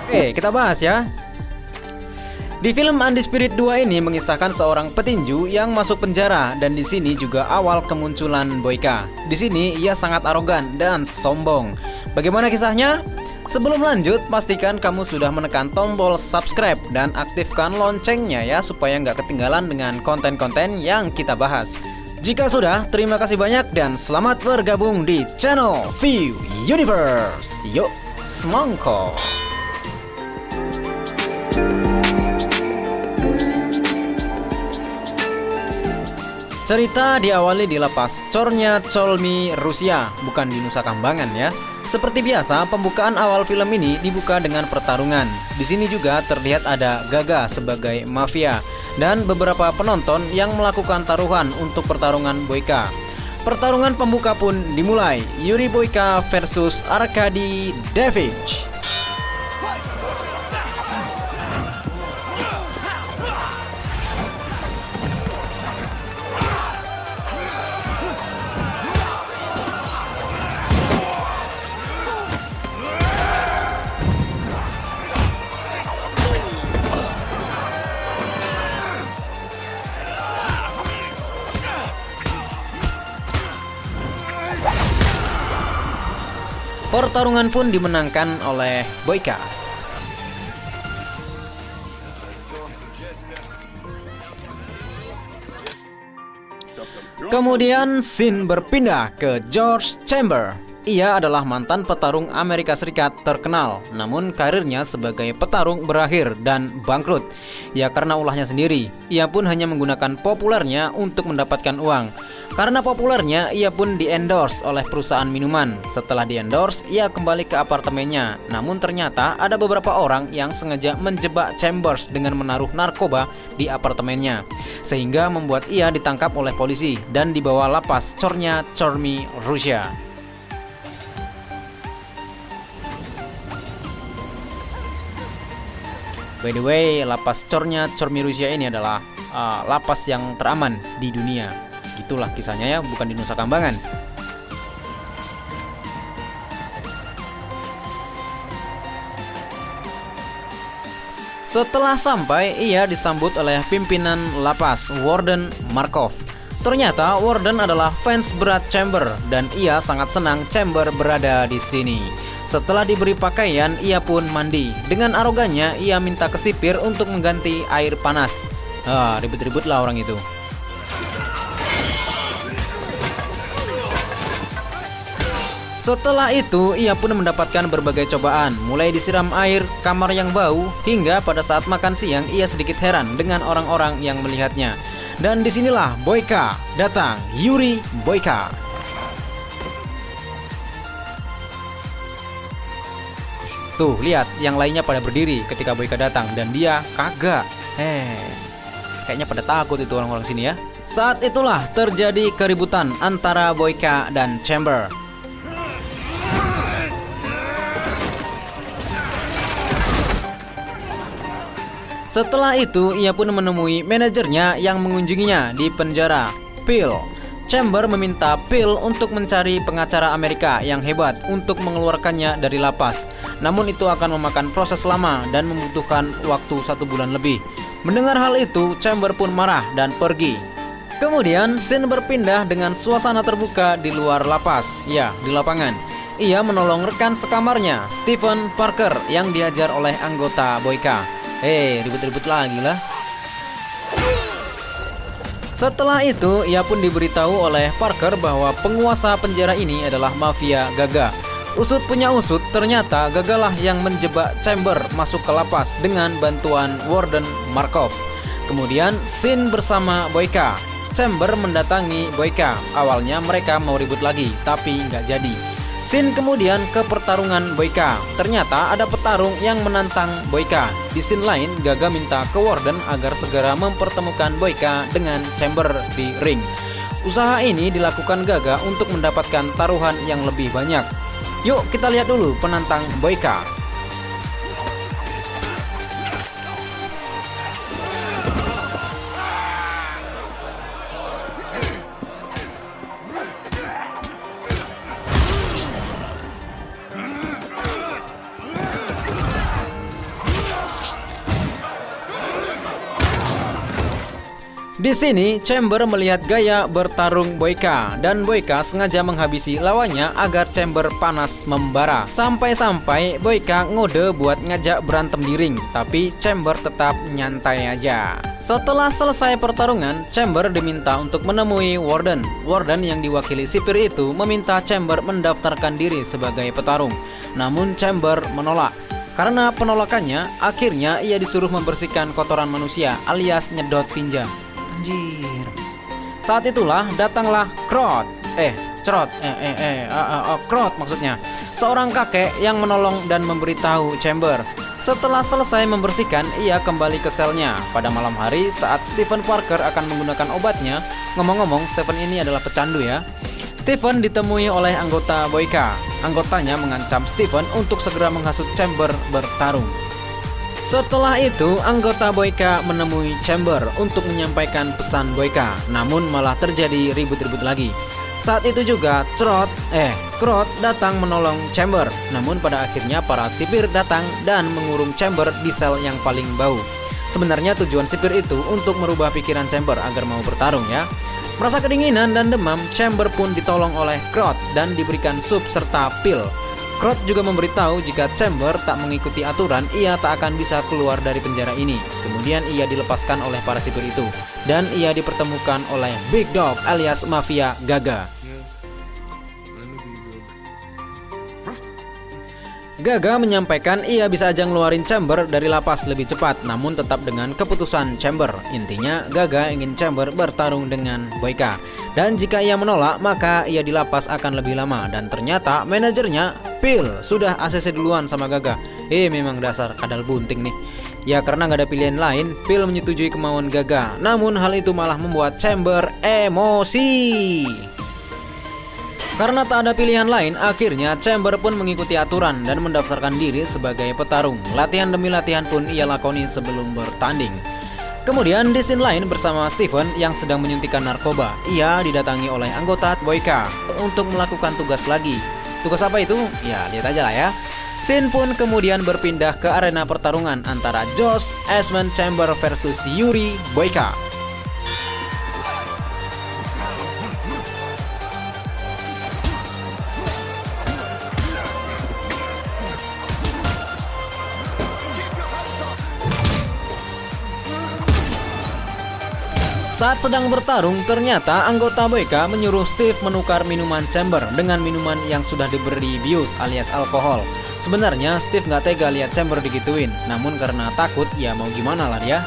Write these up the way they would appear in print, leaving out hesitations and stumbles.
Oke, kita bahas ya. Di film Undisputed 2 ini mengisahkan seorang petinju yang masuk penjara dan di sini juga awal kemunculan Boyka. Di sini ia sangat arogan dan sombong. Bagaimana kisahnya? Sebelum lanjut, pastikan kamu sudah menekan tombol subscribe dan aktifkan loncengnya ya supaya nggak ketinggalan dengan konten-konten yang kita bahas. Jika sudah, terima kasih banyak dan selamat bergabung di channel View Universe. Yuk, semangko. Cerita diawali di lapas Chornya Cholmy, Rusia, bukan di Nusa Kambangan ya. Seperti biasa, pembukaan awal film ini dibuka dengan pertarungan. Di sini juga terlihat ada Gaga sebagai mafia dan beberapa penonton yang melakukan taruhan untuk pertarungan Boyka. Pertarungan pembuka pun dimulai. Yuri Boyka versus Arkady Davidovich. Pertarungan pun dimenangkan oleh Boyka. Kemudian scene berpindah ke George Chambers. Ia adalah mantan petarung Amerika Serikat terkenal, namun karirnya sebagai petarung berakhir dan bangkrut. Ya karena ulahnya sendiri, ia pun hanya menggunakan populernya untuk mendapatkan uang. Karena populernya, ia pun di-endorse oleh perusahaan minuman. Setelah di-endorse, ia kembali ke apartemennya. Namun ternyata ada beberapa orang yang sengaja menjebak Chambers dengan menaruh narkoba di apartemennya, sehingga membuat ia ditangkap oleh polisi dan dibawa lapas Chornya Cholmy, Rusia. By the way, lapas Chornya Cholmy, Rusia ini adalah lapas yang teraman di dunia. Itulah kisahnya ya, bukan di Nusa Kambangan. Setelah sampai, ia disambut oleh pimpinan lapas, Warden Markov. Ternyata Warden adalah fans berat Chambers dan ia sangat senang Chambers berada di sini. Setelah diberi pakaian, ia pun mandi. Dengan arogannya, ia minta ke sipir untuk mengganti air panas. Ribut-ribut lah orang itu. Setelah itu, ia pun mendapatkan berbagai cobaan, mulai disiram air, kamar yang bau, hingga pada saat makan siang ia sedikit heran dengan orang-orang yang melihatnya. Dan disinilah Boyka datang, Yuri Boyka. Tuh, lihat, yang lainnya pada berdiri ketika Boyka datang dan dia kagak. Kayaknya pada takut itu orang-orang sini ya. Saat itulah terjadi keributan antara Boyka dan Chambers. Setelah itu, ia pun menemui manajernya yang mengunjunginya di penjara, Phil. Chambers meminta Phil untuk mencari pengacara Amerika yang hebat untuk mengeluarkannya dari lapas. Namun itu akan memakan proses lama dan membutuhkan waktu 1 bulan lebih. Mendengar hal itu, Chambers pun marah dan pergi. Kemudian, scene berpindah dengan suasana terbuka di luar lapas, ya, di lapangan. Ia menolong rekan sekamarnya, Stephen Parker, yang dihajar oleh anggota Boyka. Ribut-ribut lagi lah. Setelah itu, ia pun diberitahu oleh Parker bahwa penguasa penjara ini adalah mafia Gaga. Usut punya usut, ternyata Gaga lah yang menjebak Chambers masuk ke lapas dengan bantuan Warden Markov. Kemudian, scene bersama Boyka. Chambers mendatangi Boyka. Awalnya mereka mau ribut lagi, tapi nggak jadi. Scene kemudian ke pertarungan Boyka. Ternyata ada petarung yang menantang Boyka. Di scene lain, Gaga minta ke Warden agar segera mempertemukan Boyka dengan Chambers di ring. Usaha ini dilakukan Gaga untuk mendapatkan taruhan yang lebih banyak. Yuk kita lihat dulu penantang Boyka. Di sini Chamber melihat gaya bertarung Boyka dan Boyka sengaja menghabisi lawannya agar Chamber panas membara. Sampai-sampai Boyka ngode buat ngajak berantem di ring, tapi Chamber tetap nyantai aja. Setelah selesai pertarungan, Chamber diminta untuk menemui Warden. Warden yang diwakili sipir itu meminta Chamber mendaftarkan diri sebagai petarung. Namun Chamber menolak. Karena penolakannya, akhirnya ia disuruh membersihkan kotoran manusia alias nyedot tinja. Anjir. Saat itulah datanglah Crot maksudnya, seorang kakek yang menolong dan memberitahu Chamber. Setelah selesai membersihkan, ia kembali ke selnya. Pada malam hari saat Stephen Parker akan menggunakan obatnya, ngomong-ngomong Stephen ini adalah pecandu ya. Stephen ditemui oleh anggota Boyka. Anggotanya mengancam Stephen untuk segera menghasut Chamber bertarung. Setelah itu, anggota Boyka menemui Chamber untuk menyampaikan pesan Boyka, namun malah terjadi ribut-ribut lagi. Saat itu juga Crot datang menolong Chamber, namun pada akhirnya para sipir datang dan mengurung Chamber di sel yang paling bau. Sebenarnya tujuan sipir itu untuk merubah pikiran Chamber agar mau bertarung ya. Merasa kedinginan dan demam, Chamber pun ditolong oleh Crot dan diberikan sup serta pil. Crot juga memberitahu jika Chamber tak mengikuti aturan, ia tak akan bisa keluar dari penjara ini. Kemudian ia dilepaskan oleh para sipir itu, dan ia dipertemukan oleh Big Dog alias Mafia Gaga. Gaga menyampaikan ia bisa aja ngeluarin Chamber dari lapas lebih cepat, namun tetap dengan keputusan Chamber. Intinya Gaga ingin Chamber bertarung dengan Boyka, dan jika ia menolak maka ia di lapas akan lebih lama. Dan ternyata manajernya Phil sudah ACC duluan sama Gaga. Memang dasar kadal bunting nih. Ya karena nggak ada pilihan lain, Phil menyetujui kemauan Gaga. Namun hal itu malah membuat Chamber emosi. Karena tak ada pilihan lain, akhirnya Chamber pun mengikuti aturan dan mendaftarkan diri sebagai petarung. Latihan demi latihan pun ia lakoni sebelum bertanding. Kemudian di scene lain bersama Stephen yang sedang menyuntikkan narkoba, ia didatangi oleh anggota Boyka untuk melakukan tugas lagi. Tugas apa itu? Ya lihat aja lah ya. Scene pun kemudian berpindah ke arena pertarungan antara Josh Asman Chamber versus Yuri Boyka. Saat sedang bertarung, ternyata anggota Boyka menyuruh Steve menukar minuman Chamber dengan minuman yang sudah diberi bius alias alkohol. Sebenarnya Steve nggak tega lihat Chamber digituin, namun karena takut, ya mau gimana lah dia.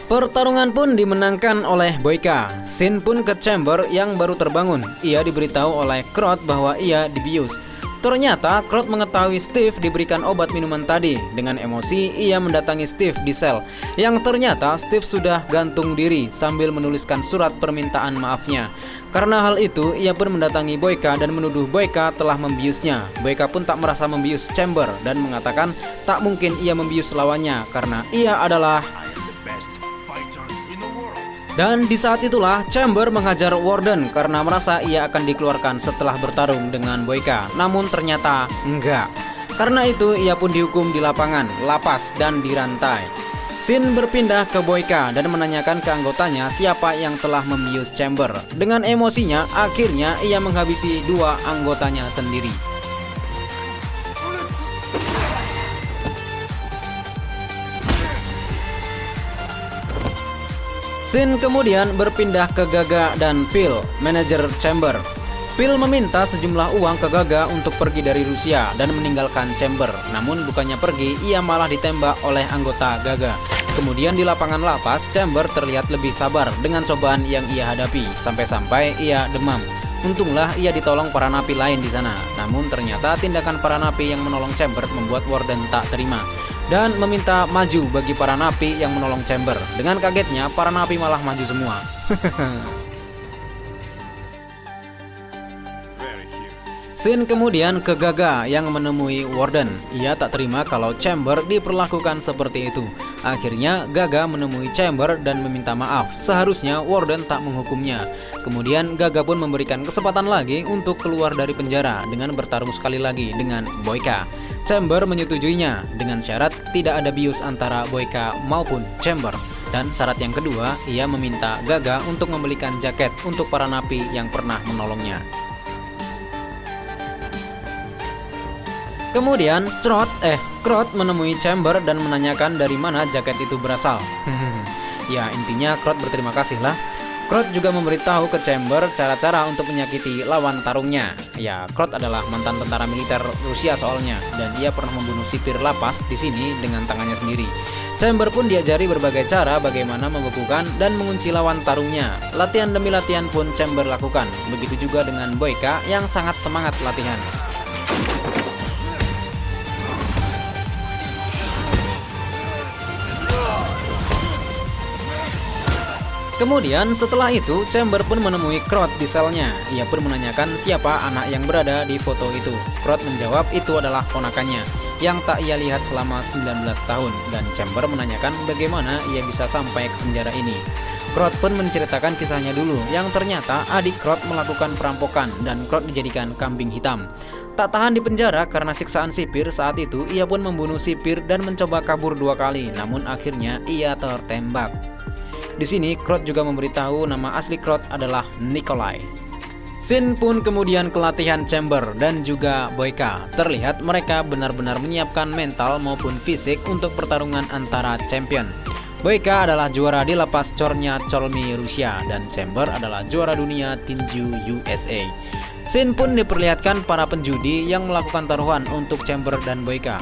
Pertarungan pun dimenangkan oleh Boyka. Scene pun ke Chamber yang baru terbangun. Ia diberitahu oleh Crot bahwa ia dibius. Ternyata Crot mengetahui Steve diberikan obat minuman tadi. Dengan emosi, ia mendatangi Steve di sel. Yang ternyata Steve sudah gantung diri sambil menuliskan surat permintaan maafnya. Karena hal itu, ia pun mendatangi Boyka dan menuduh Boyka telah membiusnya. Boyka pun tak merasa membius Chamber dan mengatakan tak mungkin ia membius lawannya karena ia adalah... Dan di saat itulah Chamber menghajar Warden karena merasa ia akan dikeluarkan setelah bertarung dengan Boyka. Namun ternyata enggak. Karena itu ia pun dihukum di lapangan, lapas, dan dirantai. Scene berpindah ke Boyka dan menanyakan ke anggotanya siapa yang telah membius Chamber. Dengan emosinya, akhirnya ia menghabisi dua anggotanya sendiri. Scene kemudian berpindah ke Gaga dan Phil, manajer Chamber. Phil meminta sejumlah uang ke Gaga untuk pergi dari Rusia dan meninggalkan Chamber. Namun bukannya pergi, ia malah ditembak oleh anggota Gaga. Kemudian di lapangan lapas, Chamber terlihat lebih sabar dengan cobaan yang ia hadapi, sampai-sampai ia demam. Untunglah ia ditolong para napi lain di sana. Namun ternyata tindakan para napi yang menolong Chamber membuat Warden tak terima dan meminta maju bagi para napi yang menolong Chamber. Dengan kagetnya, para napi malah maju semua. Scene kemudian ke Gaga yang menemui Warden. Ia tak terima kalau Chamber diperlakukan seperti itu. Akhirnya Gaga menemui Chamber dan meminta maaf. Seharusnya Warden tak menghukumnya. Kemudian Gaga pun memberikan kesempatan lagi untuk keluar dari penjara dengan bertarung sekali lagi dengan Boyka. Chamber menyetujuinya dengan syarat tidak ada bius antara Boyka maupun Chamber. Dan syarat yang kedua, ia meminta Gaga untuk membelikan jaket untuk para napi yang pernah menolongnya. Kemudian Crot menemui Chamber dan menanyakan dari mana jaket itu berasal. Ya intinya Crot berterima kasih lah. Crot juga memberitahu ke Chamber cara-cara untuk menyakiti lawan tarungnya. Ya Crot adalah mantan tentara militer Rusia soalnya, dan ia pernah membunuh sipir lapas di sini dengan tangannya sendiri. Chamber pun diajari berbagai cara bagaimana membekukan dan mengunci lawan tarungnya. Latihan demi latihan pun Chamber lakukan. Begitu juga dengan Boyka yang sangat semangat latihan. Kemudian setelah itu Chamber pun menemui Crot di selnya. Ia pun menanyakan siapa anak yang berada di foto itu. Crot menjawab itu adalah ponakannya yang tak ia lihat selama 19 tahun, dan Chamber menanyakan bagaimana ia bisa sampai ke penjara ini. Crot pun menceritakan kisahnya dulu, yang ternyata adik Crot melakukan perampokan dan Crot dijadikan kambing hitam. Tak tahan di penjara karena siksaan sipir saat itu, ia pun membunuh sipir dan mencoba kabur 2 kali, namun akhirnya ia tertembak. Di sini Crot juga memberitahu nama asli Crot adalah Nikolai. Scene pun kemudian ke latihan Chamber dan juga Boyka. Terlihat mereka benar-benar menyiapkan mental maupun fisik untuk pertarungan antara champion. Boyka adalah juara di lapas Chornya Cholmy Rusia dan Chamber adalah juara dunia tinju USA. Scene pun diperlihatkan para penjudi yang melakukan taruhan untuk Chamber dan Boyka.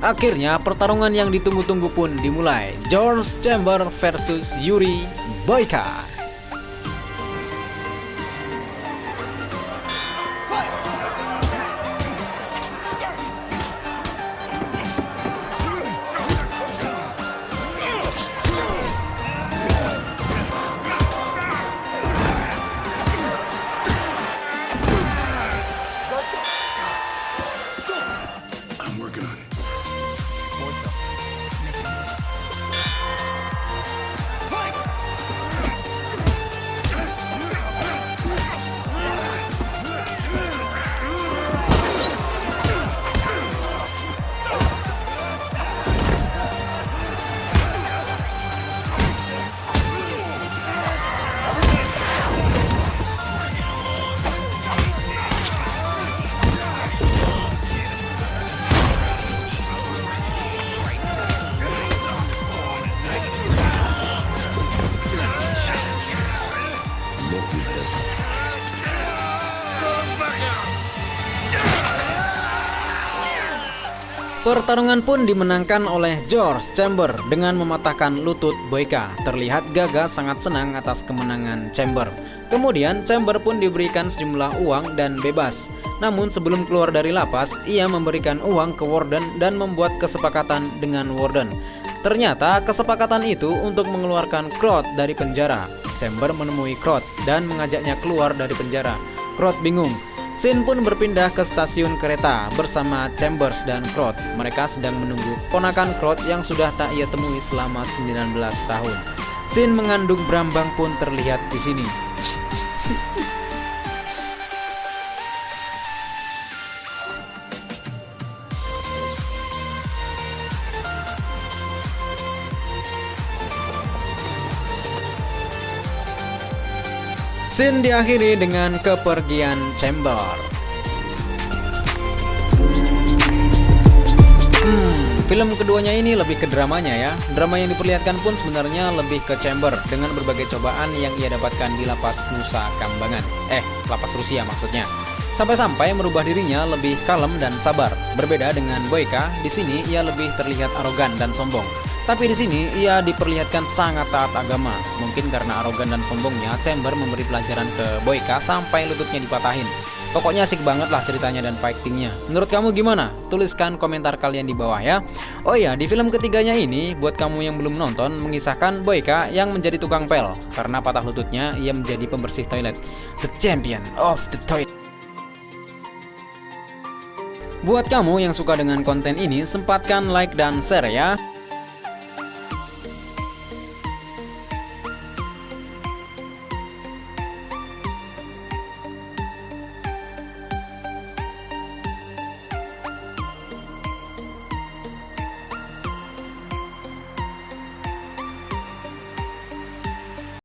Akhirnya pertarungan yang ditunggu-tunggu pun dimulai. George Chamber versus Yuri Boyka. Pertarungan pun dimenangkan oleh George Chamber dengan mematahkan lutut Boyka. Terlihat Gaga sangat senang atas kemenangan Chamber. Kemudian Chamber pun diberikan sejumlah uang dan bebas. Namun sebelum keluar dari lapas, ia memberikan uang ke Warden dan membuat kesepakatan dengan Warden. Ternyata kesepakatan itu untuk mengeluarkan Crot dari penjara. Chamber menemui Crot dan mengajaknya keluar dari penjara. Crot bingung. Scene pun berpindah ke stasiun kereta bersama Chambers dan Crot. Mereka sedang menunggu ponakan Crot yang sudah tak ia temui selama 19 tahun. Scene mengandung Brambang pun terlihat di sini. Scene diakhiri dengan kepergian Chamber. Film keduanya ini lebih ke dramanya ya. Drama yang diperlihatkan pun sebenarnya lebih ke Chamber dengan berbagai cobaan yang ia dapatkan di lapas Nusa Kambangan. Lapas Rusia maksudnya. Sampai-sampai merubah dirinya lebih kalem dan sabar. Berbeda dengan Boyka, di sini ia lebih terlihat arogan dan sombong. Tapi di sini ia diperlihatkan sangat taat agama. Mungkin karena arogan dan sombongnya, Chamber memberi pelajaran ke Boyka sampai lututnya dipatahin. Pokoknya asik banget lah ceritanya dan fightingnya. Menurut kamu gimana? Tuliskan komentar kalian di bawah ya. Oh iya, di film ketiganya ini, buat kamu yang belum nonton, mengisahkan Boyka yang menjadi tukang pel. Karena patah lututnya, ia menjadi pembersih toilet. The champion of the toilet. Buat kamu yang suka dengan konten ini, sempatkan like dan share ya.